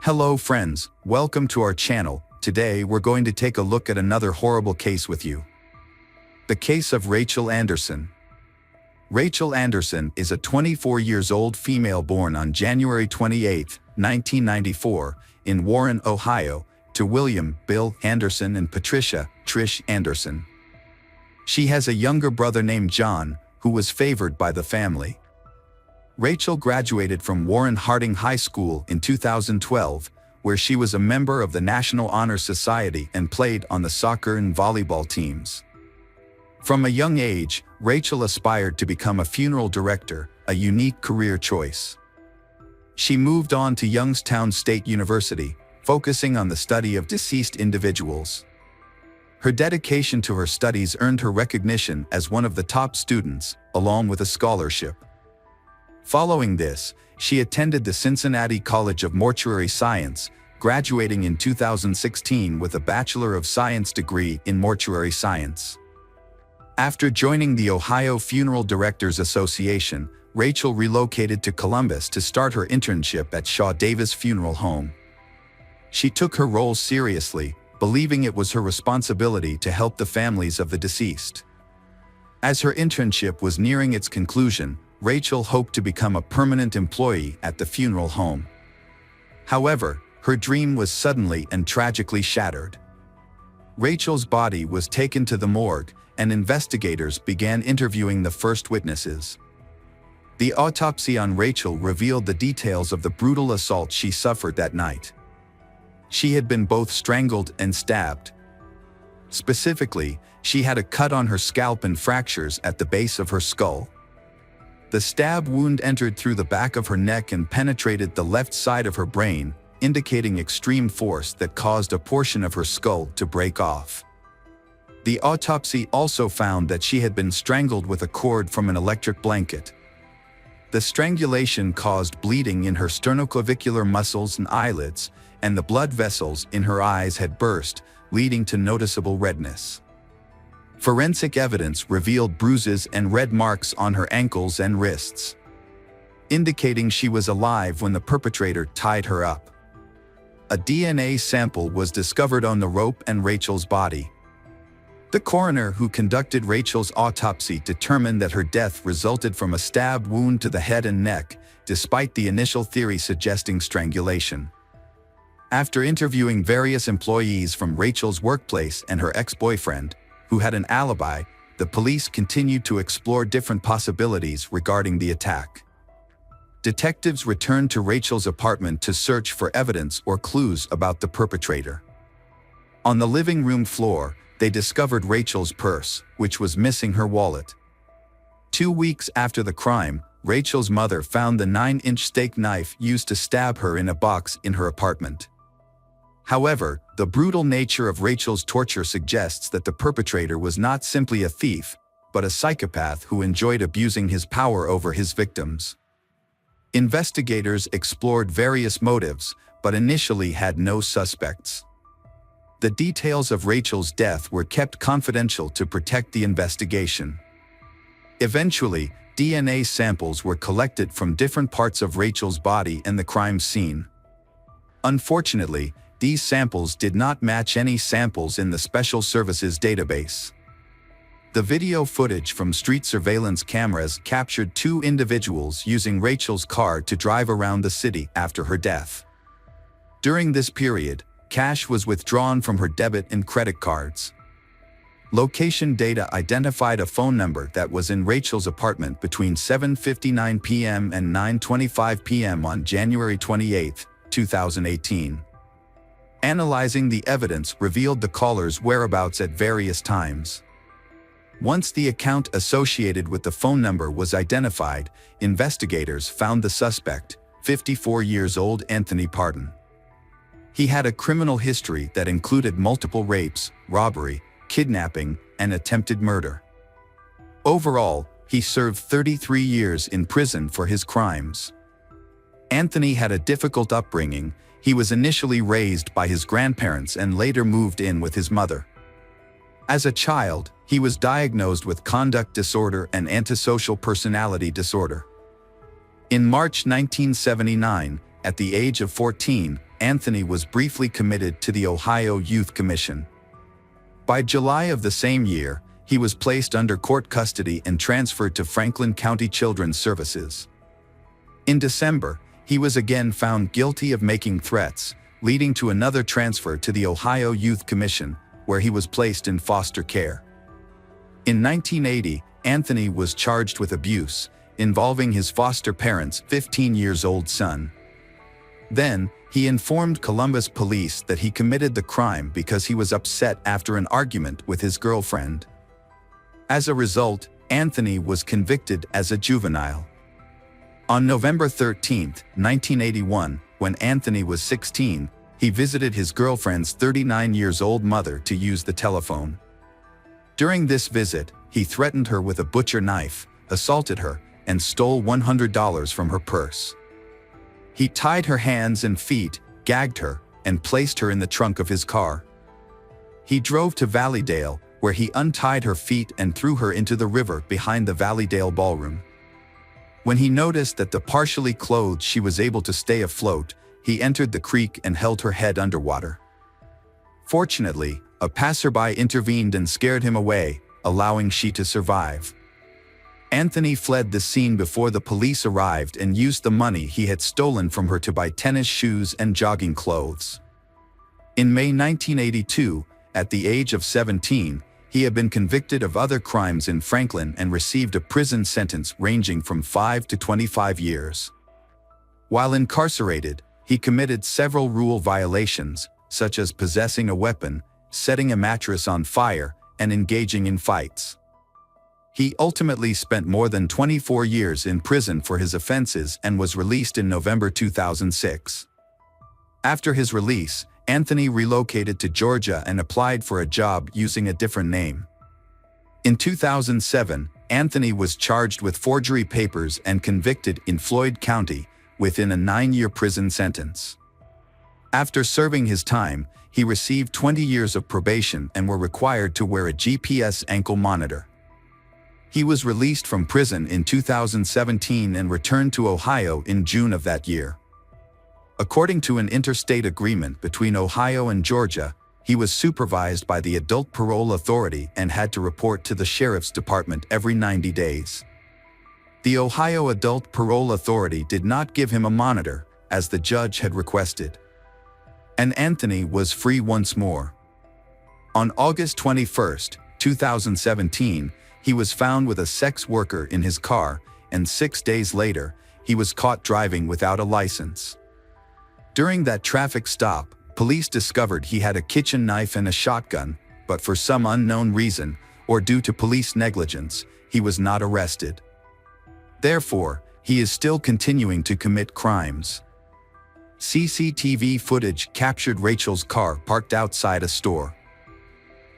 Hello friends, welcome to our channel. Today we're going to take a look at another horrible case with you. The case of Rachel Anderson. Rachel Anderson is a 24-year-old female born on January 28, 1994, in Warren, Ohio, to William Bill Anderson and Patricia Trish Anderson. She has a younger brother named John, who was favored by the family. Rachel graduated from Warren Harding High School in 2012, where she was a member of the National Honor Society and played on the soccer and volleyball teams. From a young age, Rachel aspired to become a funeral director, a unique career choice. She moved on to Youngstown State University, focusing on the study of deceased individuals. Her dedication to her studies earned her recognition as one of the top students, along with a scholarship. Following this, she attended the Cincinnati College of Mortuary Science, graduating in 2016 with a Bachelor of Science degree in Mortuary Science. After joining the Ohio Funeral Directors Association, Rachel relocated to Columbus to start her internship at Shaw Davis Funeral Home. She took her role seriously, believing it was her responsibility to help the families of the deceased. As her internship was nearing its conclusion, Rachel hoped to become a permanent employee at the funeral home. However, her dream was suddenly and tragically shattered. Rachel's body was taken to the morgue, and investigators began interviewing the first witnesses. The autopsy on Rachel revealed the details of the brutal assault she suffered that night. She had been both strangled and stabbed. Specifically, she had a cut on her scalp and fractures at the base of her skull. The stab wound entered through the back of her neck and penetrated the left side of her brain, indicating extreme force that caused a portion of her skull to break off. The autopsy also found that she had been strangled with a cord from an electric blanket. The strangulation caused bleeding in her sternoclavicular muscles and eyelids, and the blood vessels in her eyes had burst, leading to noticeable redness. Forensic evidence revealed bruises and red marks on her ankles and wrists, indicating she was alive when the perpetrator tied her up. A DNA sample was discovered on the rope and Rachel's body. The coroner who conducted Rachel's autopsy determined that her death resulted from a stab wound to the head and neck, despite the initial theory suggesting strangulation. After interviewing various employees from Rachel's workplace and her ex-boyfriend, who had an alibi, the police continued to explore different possibilities regarding the attack. Detectives returned to Rachel's apartment to search for evidence or clues about the perpetrator. On the living room floor, they discovered Rachel's purse, which was missing her wallet. 2 weeks after the crime, Rachel's mother found the 9-inch steak knife used to stab her in a box in her apartment. However, the brutal nature of Rachel's torture suggests that the perpetrator was not simply a thief, but a psychopath who enjoyed abusing his power over his victims. Investigators explored various motives, but initially had no suspects. The details of Rachel's death were kept confidential to protect the investigation. Eventually, DNA samples were collected from different parts of Rachel's body and the crime scene. Unfortunately, these samples did not match any samples in the Special Services database. The video footage from street surveillance cameras captured 2 individuals using Rachel's car to drive around the city after her death. During this period, cash was withdrawn from her debit and credit cards. Location data identified a phone number that was in Rachel's apartment between 7:59 p.m. and 9:25 p.m. on January 28, 2018. Analyzing the evidence revealed the caller's whereabouts at various times. Once the account associated with the phone number was identified, investigators found the suspect, 54-year-old Anthony Pardon. He had a criminal history that included multiple rapes, robbery, kidnapping, and attempted murder. Overall, he served 33 years in prison for his crimes. Anthony had a difficult upbringing. He was initially raised by his grandparents and later moved in with his mother. As a child, he was diagnosed with conduct disorder and antisocial personality disorder. In March 1979, at the age of 14, Anthony was briefly committed to the Ohio Youth Commission. By July of the same year, he was placed under court custody and transferred to Franklin County Children's Services. In December, he was again found guilty of making threats, leading to another transfer to the Ohio Youth Commission, where he was placed in foster care. In 1980, Anthony was charged with abuse, involving his foster parents' 15-year-old son. Then, he informed Columbus police that he committed the crime because he was upset after an argument with his girlfriend. As a result, Anthony was convicted as a juvenile. On November 13, 1981, when Anthony was 16, he visited his girlfriend's 39-year-old mother to use the telephone. During this visit, he threatened her with a butcher knife, assaulted her, and stole $100 from her purse. He tied her hands and feet, gagged her, and placed her in the trunk of his car. He drove to Valleydale, where he untied her feet and threw her into the river behind the Valleydale Ballroom. When he noticed that the partially clothed she was able to stay afloat, he entered the creek and held her head underwater. Fortunately, a passerby intervened and scared him away, allowing she to survive. Anthony fled the scene before the police arrived and used the money he had stolen from her to buy tennis shoes and jogging clothes. In May 1982, at the age of 17, he had been convicted of other crimes in Franklin and received a prison sentence ranging from 5 to 25 years. While incarcerated, he committed several rule violations, such as possessing a weapon, setting a mattress on fire, and engaging in fights. He ultimately spent more than 24 years in prison for his offenses and was released in November 2006. After his release, Anthony relocated to Georgia and applied for a job using a different name. In 2007, Anthony was charged with forgery papers and convicted in Floyd County, within a 9-year prison sentence. After serving his time, he received 20 years of probation and were required to wear a GPS ankle monitor. He was released from prison in 2017 and returned to Ohio in June of that year. According to an interstate agreement between Ohio and Georgia, he was supervised by the Adult Parole Authority and had to report to the Sheriff's Department every 90 days. The Ohio Adult Parole Authority did not give him a monitor, as the judge had requested. And Anthony was free once more. On August 21, 2017, he was found with a sex worker in his car, and 6 days later, he was caught driving without a license. During that traffic stop, police discovered he had a kitchen knife and a shotgun, but for some unknown reason, or due to police negligence, he was not arrested. Therefore, he is still continuing to commit crimes. CCTV footage captured Rachel's car parked outside a store.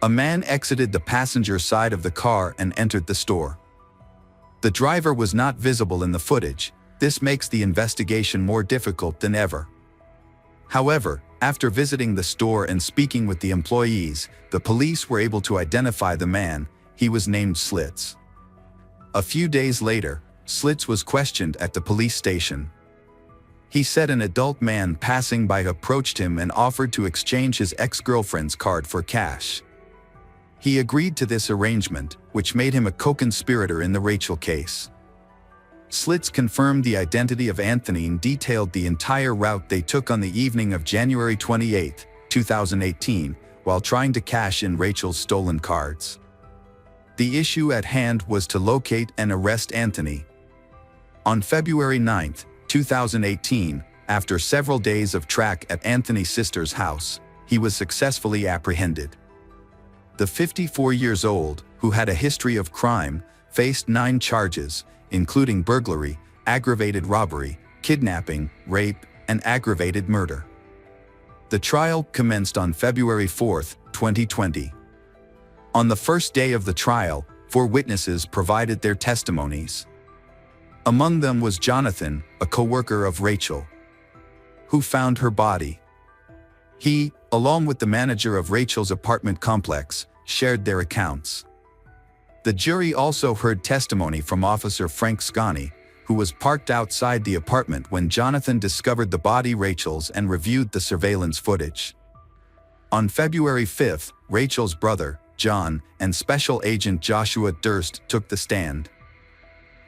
A man exited the passenger side of the car and entered the store. The driver was not visible in the footage. This makes the investigation more difficult than ever. However, after visiting the store and speaking with the employees, the police were able to identify the man. He was named Slits. A few days later, Slits was questioned at the police station. He said an adult man passing by approached him and offered to exchange his ex-girlfriend's card for cash. He agreed to this arrangement, which made him a co-conspirator in the Rachel case. Slits confirmed the identity of Anthony and detailed the entire route they took on the evening of January 28, 2018, while trying to cash in Rachel's stolen cards. The issue at hand was to locate and arrest Anthony. On February 9, 2018, after several days of track at Anthony's sister's house, he was successfully apprehended. The 54-year-old, who had a history of crime, faced 9 charges, including burglary, aggravated robbery, kidnapping, rape, and aggravated murder. The trial commenced on February 4, 2020. On the first day of the trial, 4 witnesses provided their testimonies. Among them was Jonathan, a co-worker of Rachel, who found her body. He, along with the manager of Rachel's apartment complex, shared their accounts. The jury also heard testimony from Officer Frank Scani, who was parked outside the apartment when Jonathan discovered the body Rachel's and reviewed the surveillance footage. On February 5th, Rachel's brother, John, and Special Agent Joshua Durst took the stand.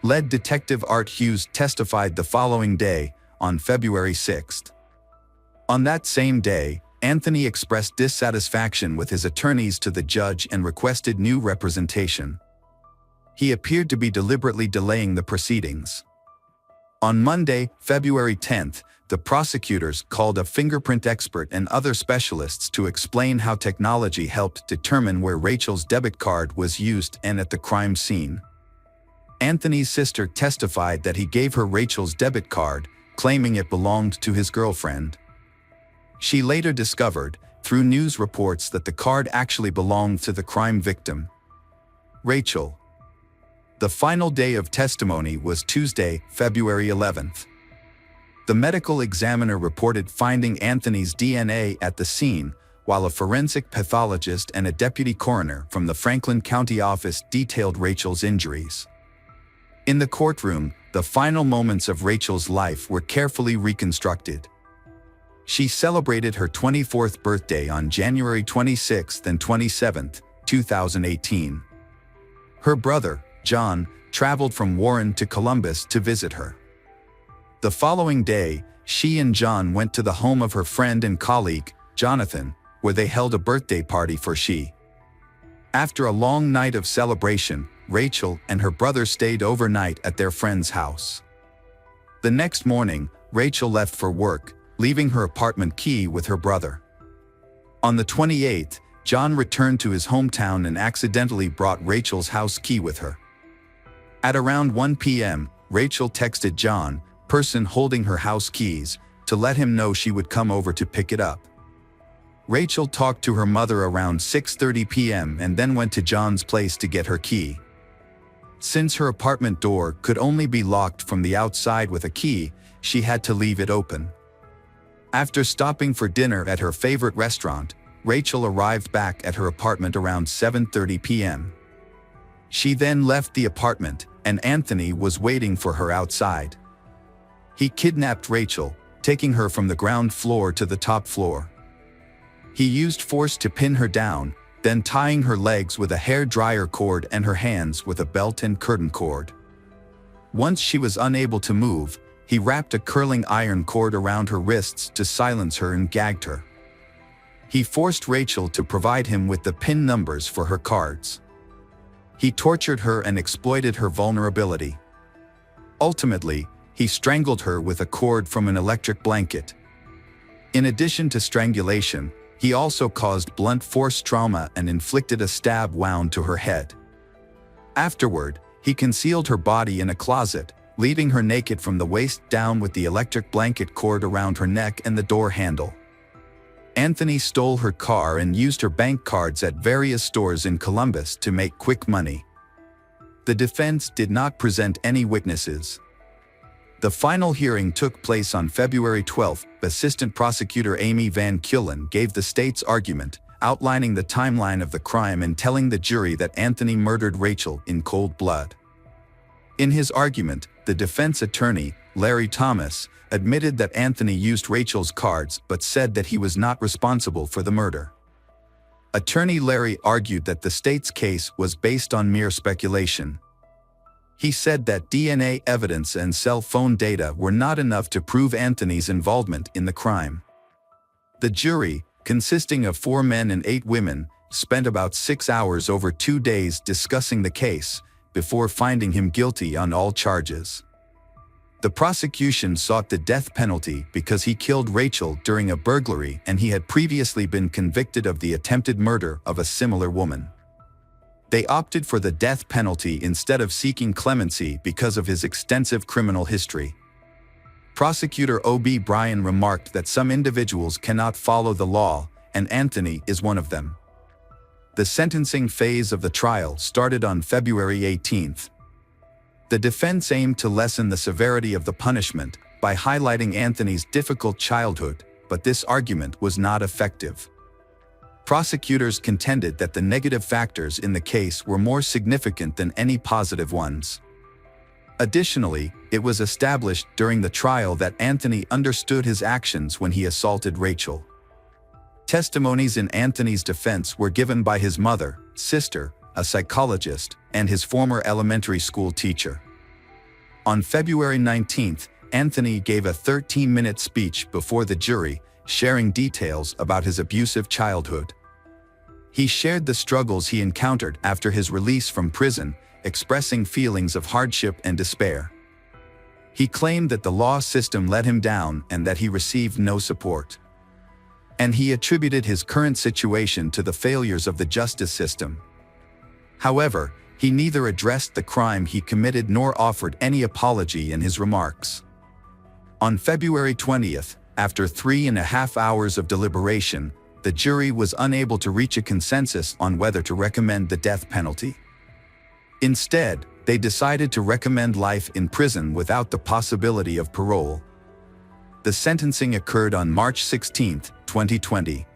Lead Detective Art Hughes testified the following day, on February 6th. On that same day, Anthony expressed dissatisfaction with his attorneys to the judge and requested new representation. He appeared to be deliberately delaying the proceedings. On Monday, February 10th, the prosecutors called a fingerprint expert and other specialists to explain how technology helped determine where Rachel's debit card was used and at the crime scene. Anthony's sister testified that he gave her Rachel's debit card, claiming it belonged to his girlfriend. She later discovered, through news reports, that the card actually belonged to the crime victim, Rachel. The final day of testimony was Tuesday, February 11th. The medical examiner reported finding Anthony's DNA at the scene, while a forensic pathologist and a deputy coroner from the Franklin County office detailed Rachel's injuries. In the courtroom, the final moments of Rachel's life were carefully reconstructed. She celebrated her 24th birthday on January 26th and 27th, 2018. Her brother, John, traveled from Warren to Columbus to visit her. The following day, she and John went to the home of her friend and colleague, Jonathan, where they held a birthday party for she. After a long night of celebration, Rachel and her brother stayed overnight at their friend's house. The next morning, Rachel left for work, leaving her apartment key with her brother. On the 28th, John returned to his hometown and accidentally brought Rachel's house key with her. At around 1 p.m., Rachel texted John, person holding her house keys, to let him know she would come over to pick it up. Rachel talked to her mother around 6:30 p.m. and then went to John's place to get her key. Since her apartment door could only be locked from the outside with a key, she had to leave it open. After stopping for dinner at her favorite restaurant, Rachel arrived back at her apartment around 7:30 p.m. She then left the apartment, and Anthony was waiting for her outside. He kidnapped Rachel, taking her from the ground floor to the top floor. He used force to pin her down, then tying her legs with a hair dryer cord and her hands with a belt and curtain cord. Once she was unable to move, he wrapped a curling iron cord around her wrists to silence her and gagged her. He forced Rachel to provide him with the PIN numbers for her cards. He tortured her and exploited her vulnerability. Ultimately, he strangled her with a cord from an electric blanket. In addition to strangulation, he also caused blunt force trauma and inflicted a stab wound to her head. Afterward, he concealed her body in a closet, leaving her naked from the waist down with the electric blanket cord around her neck and the door handle. Anthony stole her car and used her bank cards at various stores in Columbus to make quick money. The defense did not present any witnesses. The final hearing took place on February 12. Assistant Prosecutor Amy Van Kullen gave the state's argument, outlining the timeline of the crime and telling the jury that Anthony murdered Rachel in cold blood. In his argument, the defense attorney, Larry Thomas, admitted that Anthony used Rachel's cards but said that he was not responsible for the murder. Attorney Larry argued that the state's case was based on mere speculation. He said that DNA evidence and cell phone data were not enough to prove Anthony's involvement in the crime. The jury, consisting of 4 men and 8 women, spent about 6 hours over 2 days discussing the case, before finding him guilty on all charges. The prosecution sought the death penalty because he killed Rachel during a burglary and he had previously been convicted of the attempted murder of a similar woman. They opted for the death penalty instead of seeking clemency because of his extensive criminal history. Prosecutor O.B. Bryan remarked that some individuals cannot follow the law, and Anthony is one of them. The sentencing phase of the trial started on February 18th. The defense aimed to lessen the severity of the punishment by highlighting Anthony's difficult childhood, but this argument was not effective. Prosecutors contended that the negative factors in the case were more significant than any positive ones. Additionally, it was established during the trial that Anthony understood his actions when he assaulted Rachel. Testimonies in Anthony's defense were given by his mother, sister, a psychologist, and his former elementary school teacher. On February 19, Anthony gave a 13-minute speech before the jury, sharing details about his abusive childhood. He shared the struggles he encountered after his release from prison, expressing feelings of hardship and despair. He claimed that the law system let him down and that he received no support. And he attributed his current situation to the failures of the justice system. However, he neither addressed the crime he committed nor offered any apology in his remarks. On February 20th, after 3.5 hours of deliberation, the jury was unable to reach a consensus on whether to recommend the death penalty. Instead, they decided to recommend life in prison without the possibility of parole. The sentencing occurred on March 16, 2020.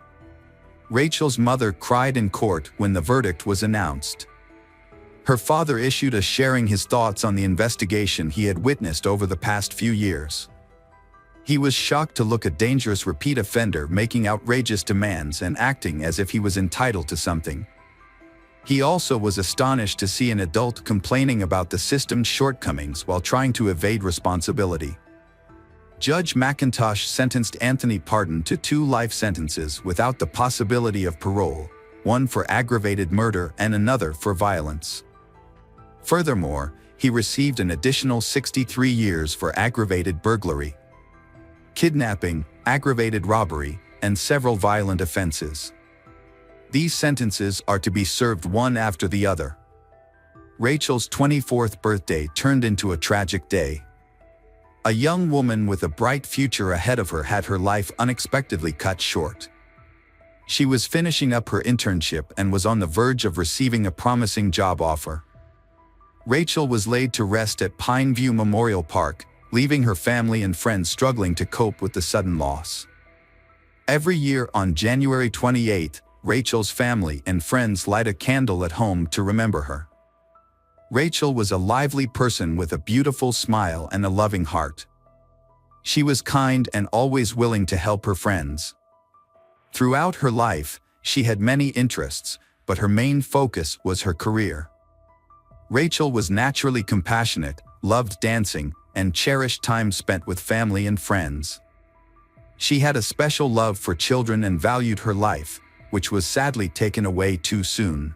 Rachel's mother cried in court when the verdict was announced. Her father issued a sharing his thoughts on the investigation he had witnessed over the past few years. He was shocked to look a dangerous repeat offender making outrageous demands and acting as if he was entitled to something. He also was astonished to see an adult complaining about the system's shortcomings while trying to evade responsibility. Judge McIntosh sentenced Anthony Pardon to 2 life sentences without the possibility of parole, one for aggravated murder and another for violence. Furthermore, he received an additional 63 years for aggravated burglary, kidnapping, aggravated robbery, and several violent offenses. These sentences are to be served one after the other. Rachel's 24th birthday turned into a tragic day. A young woman with a bright future ahead of her had her life unexpectedly cut short. She was finishing up her internship and was on the verge of receiving a promising job offer. Rachel was laid to rest at Pine View Memorial Park, leaving her family and friends struggling to cope with the sudden loss. Every year on January 28, Rachel's family and friends light a candle at home to remember her. Rachel was a lively person with a beautiful smile and a loving heart. She was kind and always willing to help her friends. Throughout her life, she had many interests, but her main focus was her career. Rachel was naturally compassionate, loved dancing, and cherished time spent with family and friends. She had a special love for children and valued her life, which was sadly taken away too soon.